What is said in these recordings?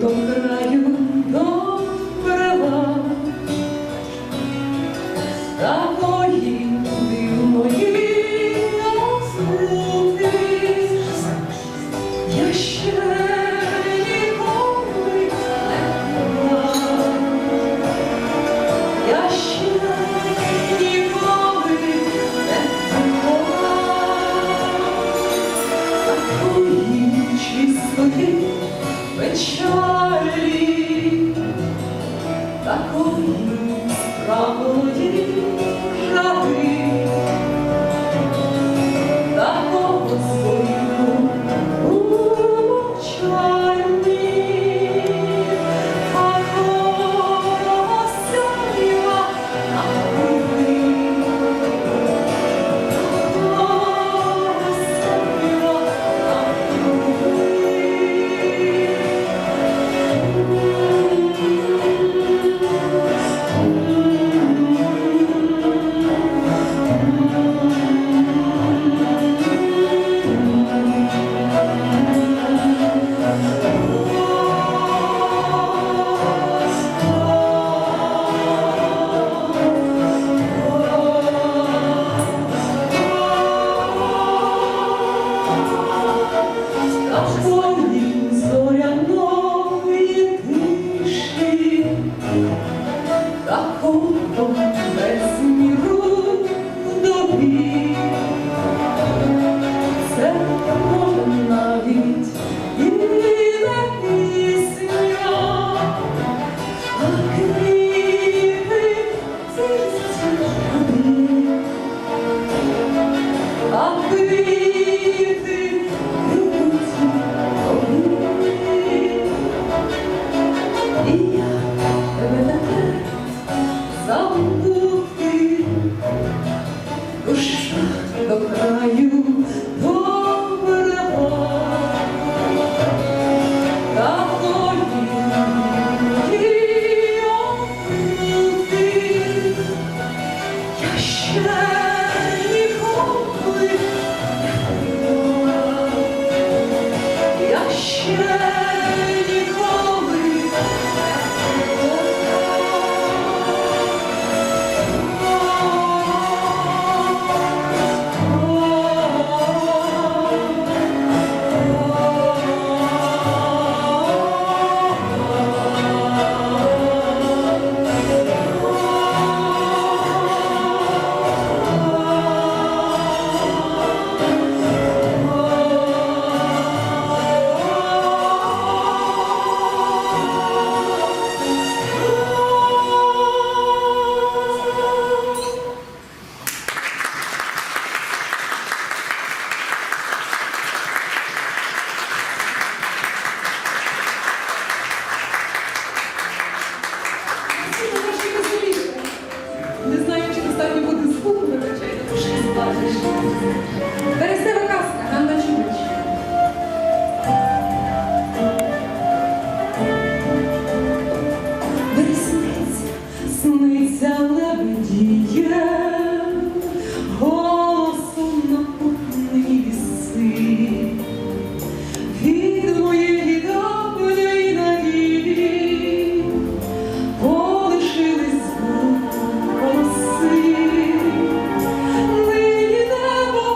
до краю добрела, такої дивної розлуки я ще ніколи не була, я ще ніколи не була такої чистої печалі, такої справної жаби, такого свою у мовчанні, такого сяйва на груди, такого сяйва на груди. До краю доброго, такої отрути я ще ніколи не була, я ще ніколи не була. Полишились голоси, нині небо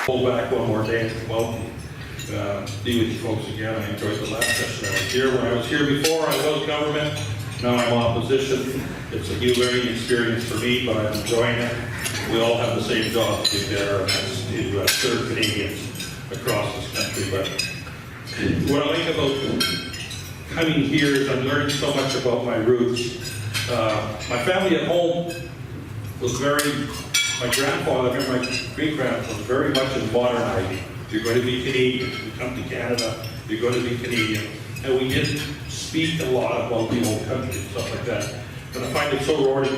Pull back one more day and come out and be with you folks again. I enjoyed the last session I was here. When I was here before, I was government. Now I'm opposition. It's a new learning experience for me, but I'm enjoying it. We all have the same job to do there, and that's to serve Canadians across this country. But what I like about coming here is I'm learning so much about my roots. My family at home was my grandfather, I remember my great-grandfather, was very much in modernizing. You're going to be Canadian. You come to Canada, you're going to be Canadian. And we didn't speak a lot about the old country and stuff like that. But I find it so rewarding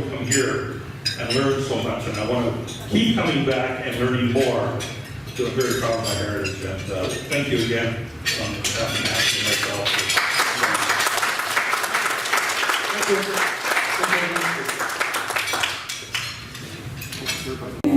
to come here and learn so much. And I want to keep coming back and learning more. So I'm very proud of my heritage. And thank you again on behalf of Max and myself. Thank you. Thank you.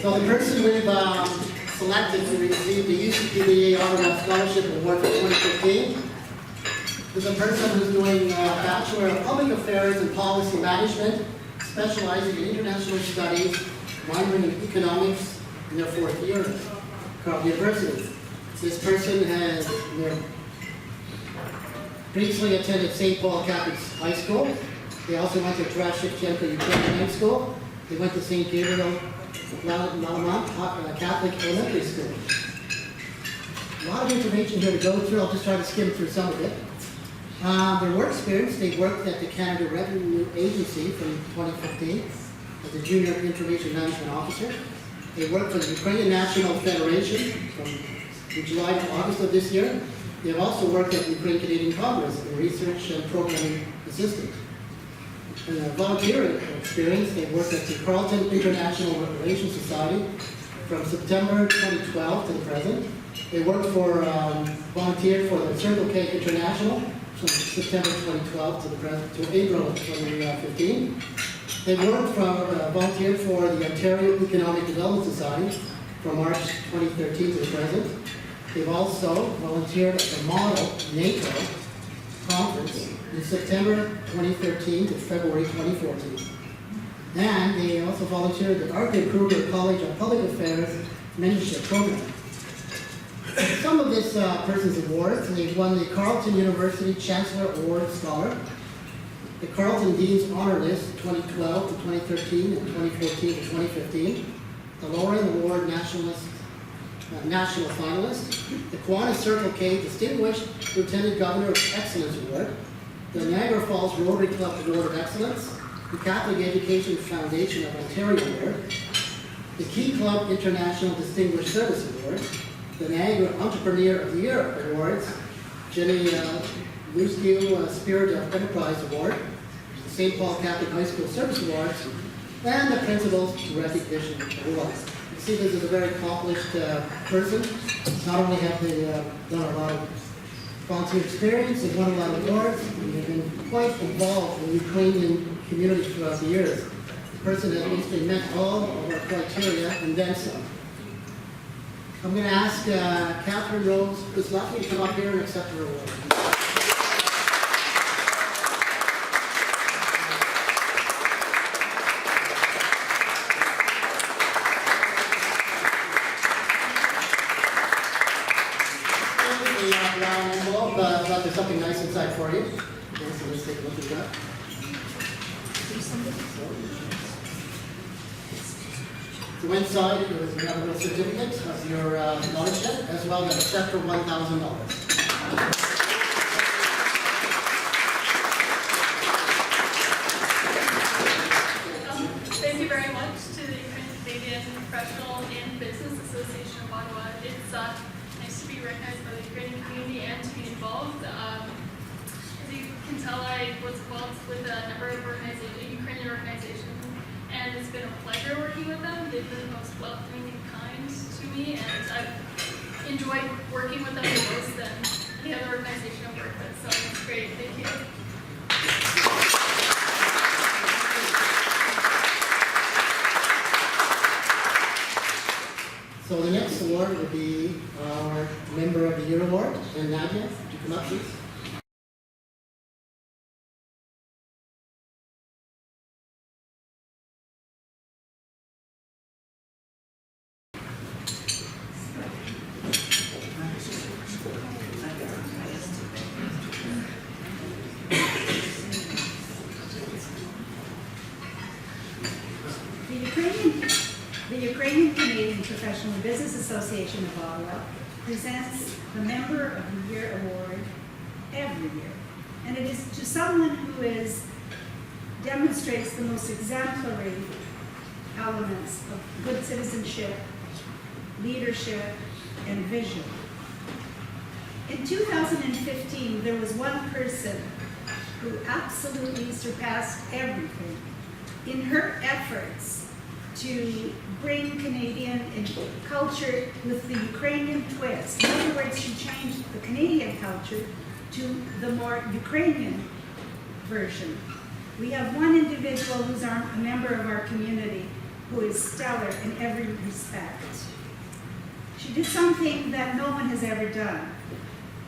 So the person we've selected to receive the UCPBA Ottawa Scholarship Award for 2015 is a person who's doing a Bachelor of Public Affairs and Policy Management, specializing in international studies, minoring in economics in their 4th year at Carleton University. This person has previously attended St. Paul Catholic High School. They also went to Olesia Shevchenko Ukrainian High School. They went to St. Gabriel Catholic Elementary School. A lot of information here to go through. I'll just try to skim through some of it. Their work experience, they worked at the Canada Revenue Agency from 2015 as a Junior Information Management Officer. They worked for the Ukrainian National Federation from July to August of this year. They have also worked at the Ukraine-Canadian Congress in research and programming assistant. In their volunteer experience, they worked at the Carleton International Relations Society from September 2012 to the present. They worked for, volunteered for the Circle K International from September 2012 to the present, to April 2015. They worked volunteered for the Ontario Economic Development Society from March 2013 to the present. They've also volunteered at the Model NATO Conference in September 2013 to February 2014. And they also volunteered at the Arthur Kruger College of Public Affairs Mentorship Program. Some of this person's awards, they've won the Carleton University Chancellor Award Scholar, the Carleton Dean's Honor List 2012 to 2013 and 2014 to 2015, the Laureate Award National Finalist, the Kiwanis Circle K Distinguished Lieutenant Governor of Excellence Award, the Niagara Falls Rotary Club Award of Excellence, the Catholic Education Foundation of Ontario Award, the Key Club International Distinguished Service Award, the Niagara Entrepreneur of the Year Awards, Jenny Luskio Spirit of Enterprise Award, the St. Paul Catholic High School Service Awards, and the Principals Recognition Award. You see, this is a very accomplished person. Not only have they done a lot of volunteer experience, they've won a lot of awards, and they've been quite involved in the Ukrainian community throughout the years. The person has basically met all of our criteria and then some. I'm going to ask Catherine Rose Wyslocky to come up here and accept her award. But there's something nice inside for you. Okay, so let's take a look at that. So inside, you have a little certificate of your scholarship, as well as a check for $1,000. Thank you very much to the Canadian Professional and Business Association of Ottawa. It's nice to be recognized by the Ukrainian community and to be involved. As you can tell, I was involved with a number of Ukrainian organizations, and it's been a pleasure working with them. They've been the most welcoming and kind to me, and I've enjoyed working with them the most than any other organization I've worked with, so it's great. Thank you. So the next award would be our Member of the Year Award. And Nadia, would you come up, please? The Ukrainian Canadian Professional Business Association of Ottawa presents the Member of the Year Award every year. And it is to someone who demonstrates the most exemplary elements of good citizenship, leadership, and vision. In 2015, there was one person who absolutely surpassed everything in her efforts to bring Canadian culture with the Ukrainian twist. In other words, she changed the Canadian culture to the more Ukrainian version. We have one individual who's a member of our community who is stellar in every respect. She did something that no one has ever done.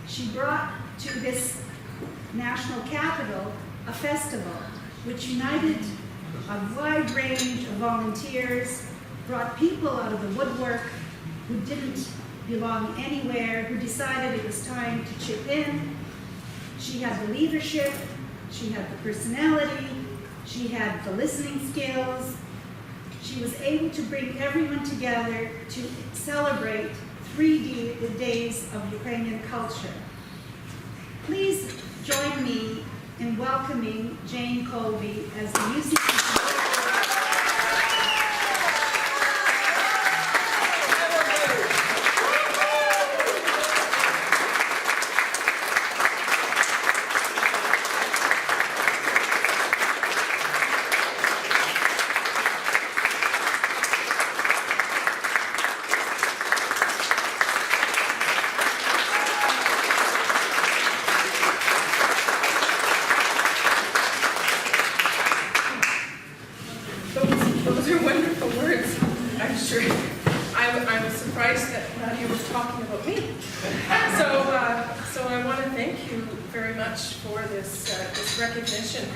She brought to this national capital a festival which united a wide range of volunteers, brought people out of the woodwork who didn't belong anywhere, who decided it was time to chip in. She had the leadership, she had the personality, she had the listening skills. She was able to bring everyone together to celebrate 3 days of Ukrainian culture. Please join me in welcoming Jane Kolbe as the UCPBA. Those are wonderful words. I'm sure I was surprised that Nadia was talking about me. So I want to thank you very much for this recognition.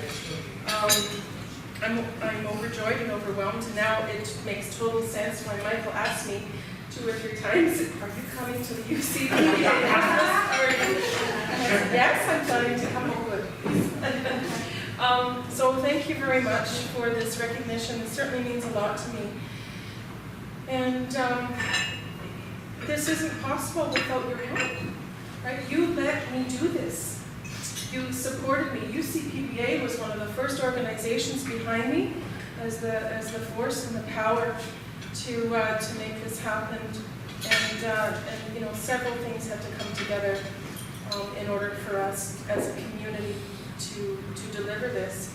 I'm overjoyed and overwhelmed. Now it makes total sense when Michael asked me 2 or 3 times, "Are you coming to the UCPBA Xmas?" Yes, I'm planning to come over. So thank you very much for this recognition. It certainly means a lot to me. And this isn't possible without your help, right? You let me do this. You supported me. UCPBA was one of the first organizations behind me as the force and the power to make this happen. And you know, several things had to come together in order for us as a community to deliver this.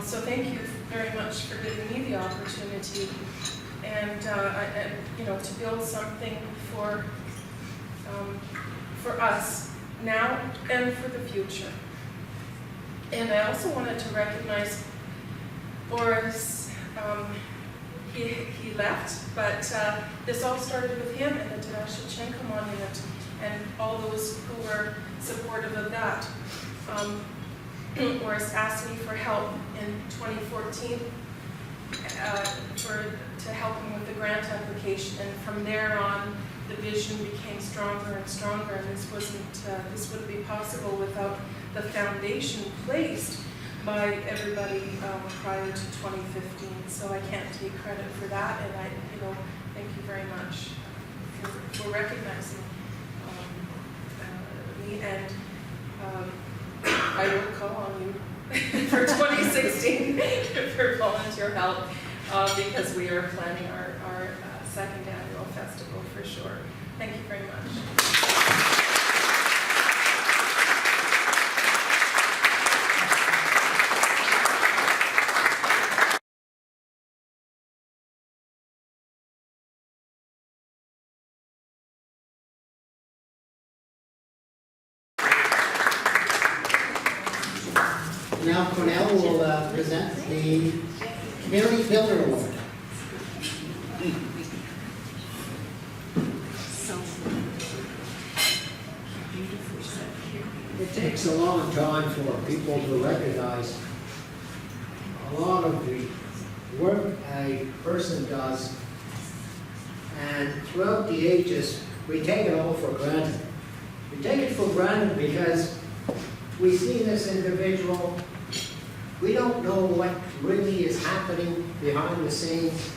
So thank you very much for giving me the opportunity and you know, to build something for us now and for the future. And I also wanted to recognize Boris. He left, but this all started with him and the Olesia Shevchenko monument and all those who were supportive of that. Boris asked me for help in 2014 to help him with the grant application, and from there on, the vision became stronger and stronger. And this wouldn't be possible without the foundation placed by everybody prior to 2015. So I can't take credit for that, and thank you very much for recognizing me. And I will call on you for 2016 for volunteer help because we are planning our second annual festival for sure. Thank you very much. Now Cornell will present the Community Builder Award. It takes a long time for people to recognize a lot of the work a person does, and throughout the ages we take it all for granted. We take it for granted because we see this individual, we don't know what really is happening behind the scenes,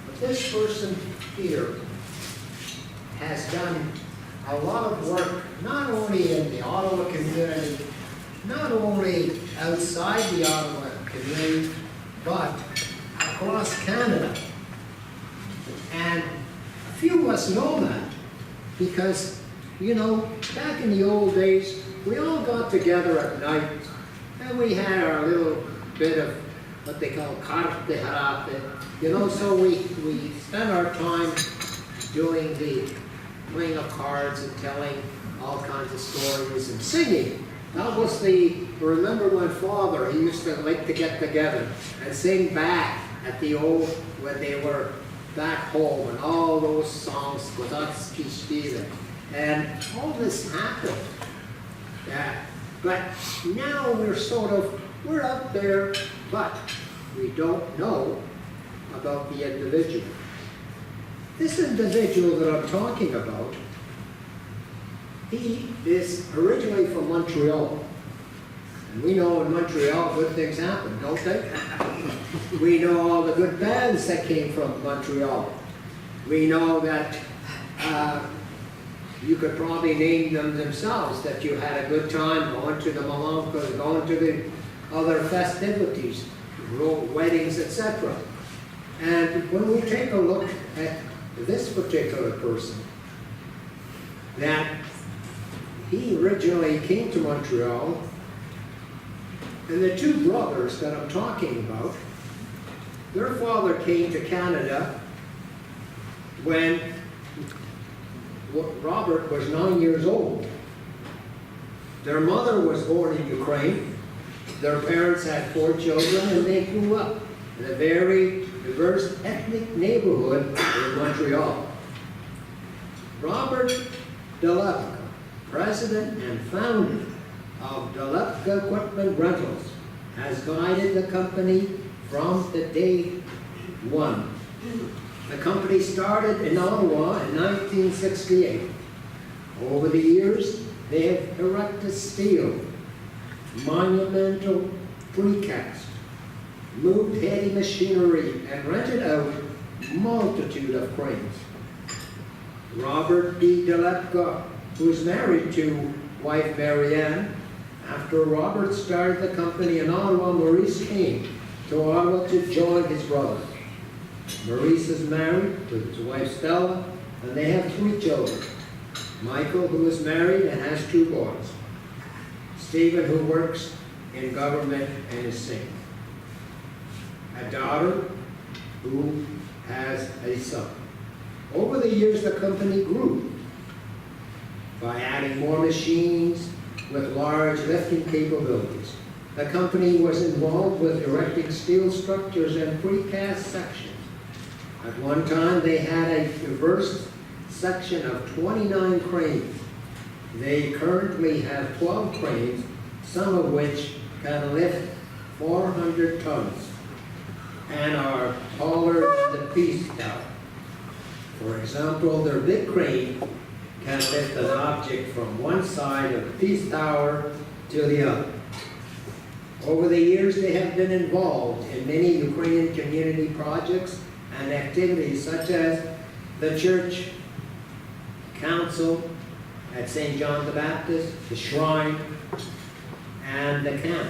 but this person here has done a lot of work, not only in the Ottawa community, not only outside the Ottawa community, but across Canada. And a few of us know that because, you know, back in the old days, we all got together at night and we had our little bit of what they call carte de harate, you know, so we spent our time doing the playing of cards and telling all kinds of stories and singing. That was remember my father, he used to like to get together and sing back at the old, when they were back home and all those songs, Kozatski Steven, and all this happened. But now we're up there, but we don't know about the individual. This individual that I'm talking about, he is originally from Montreal. And we know in Montreal good things happen, don't they? We know all the good bands that came from Montreal. We know that you could probably name them themselves, that you had a good time going to the Malankas, going to the other festivities, weddings, etc. And when we take a look at this particular person, that he originally came to Montreal, and the two brothers that I'm talking about, their father came to Canada when Robert was 9 years old. Their mother was born in Ukraine. Their parents had 4 children, and they grew up in a very diverse ethnic neighborhood in Montreal. Robert Dulepka, president and founder of Dulepka Equipment Rentals, has guided the company from the day one. The company started in Ottawa in 1968. Over the years, they have erected steel, monumental precast, moved heavy machinery, and rented out a multitude of cranes. Robert B. Dulepka, who is married to wife Marianne, after Robert started the company in Ottawa, Maurice came to Ottawa to join his brother. Maurice is married to his wife Stella, and they have 3 children. Michael, who is married and has 2 boys. Stephen, who works in government and is single. A daughter who has a son. Over the years, the company grew by adding more machines with large lifting capabilities. The company was involved with erecting steel structures and precast sections. At one time, they had a diverse section of 29 cranes. They currently have 12 cranes, some of which can lift 400 tons and are taller than the Peace Tower. For example, their big crane can lift an object from one side of the Peace Tower to the other. Over the years, they have been involved in many Ukrainian community projects and activities such as the church council at St. John the Baptist, the shrine, and the camp,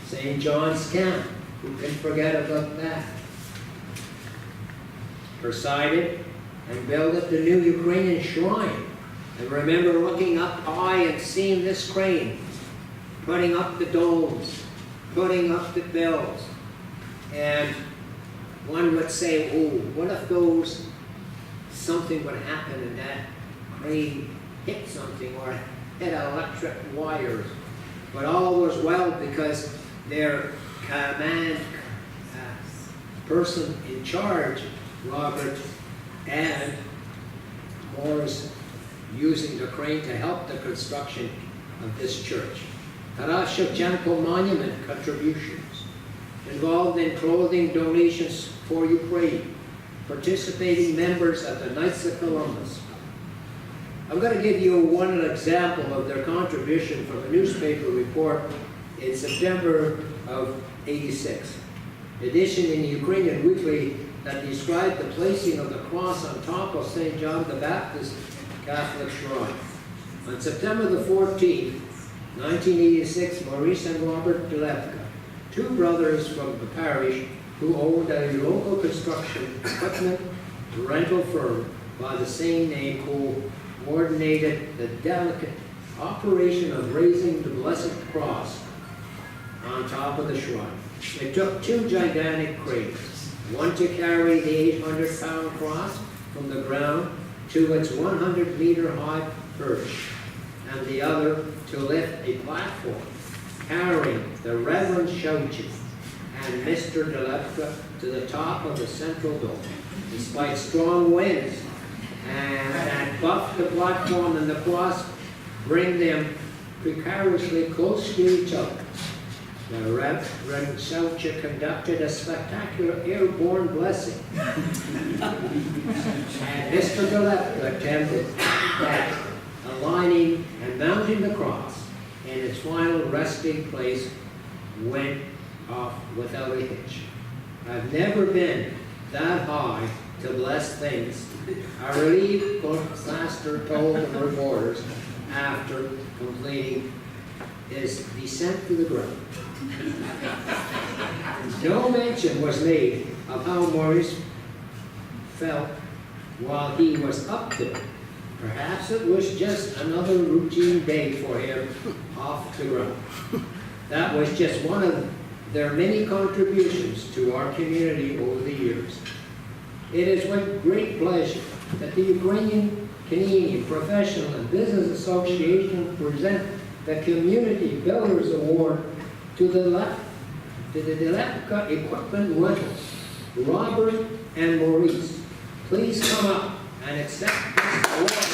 St. John's Camp. Who can forget about that? Presided and built the new Ukrainian shrine. I remember looking up high and seeing this crane, putting up the domes, putting up the bells. And one would say, oh, what if something would happen and that crane hit something or hit electric wires? But all was well because their command person in charge, Robert and Morris, using the crane to help the construction of this church. Olesia Shevchenko monument contributions, involved in clothing donations for Ukraine, participating members of the Knights of Columbus. I'm going to give you one example of their contribution from a newspaper report in September of '86. Edition in the Ukrainian Weekly that described the placing of the cross on top of St. John the Baptist Catholic shrine. On September the 14th, 1986, Maurice and Robert Dulepka, 2 brothers from the parish who owned a local construction equipment rental firm by the same name, who coordinated the delicate operation of raising the Blessed Cross on top of the shrine. It took 2 gigantic cranes, one to carry the 800-pound cross from the ground to its 100-meter-high perch, and the other to lift a platform carrying the Reverend Shevchenko and Mr. Dulepka to the top of the central dome, despite strong winds and that buffed the platform and the cross, bring them precariously close to each other. The Reverend Shevchenko conducted a spectacular airborne blessing. And Mr. Dulepka attempted that, aligning and mounting the cross in its final resting place, went off without a hitch. I've never been that high to bless things, a relieved pastor told the reporters after completing his descent to the ground. No mention was made of how Maurice felt while he was up there. Perhaps it was just another routine day for him off the ground. That was just one of their many contributions to our community over the years. It is with great pleasure that the Ukrainian Canadian Professional and Business Association present the Community Builders Award to the Dulepka Equipment Rentals, Robert and Maurice. Please come up and accept this award.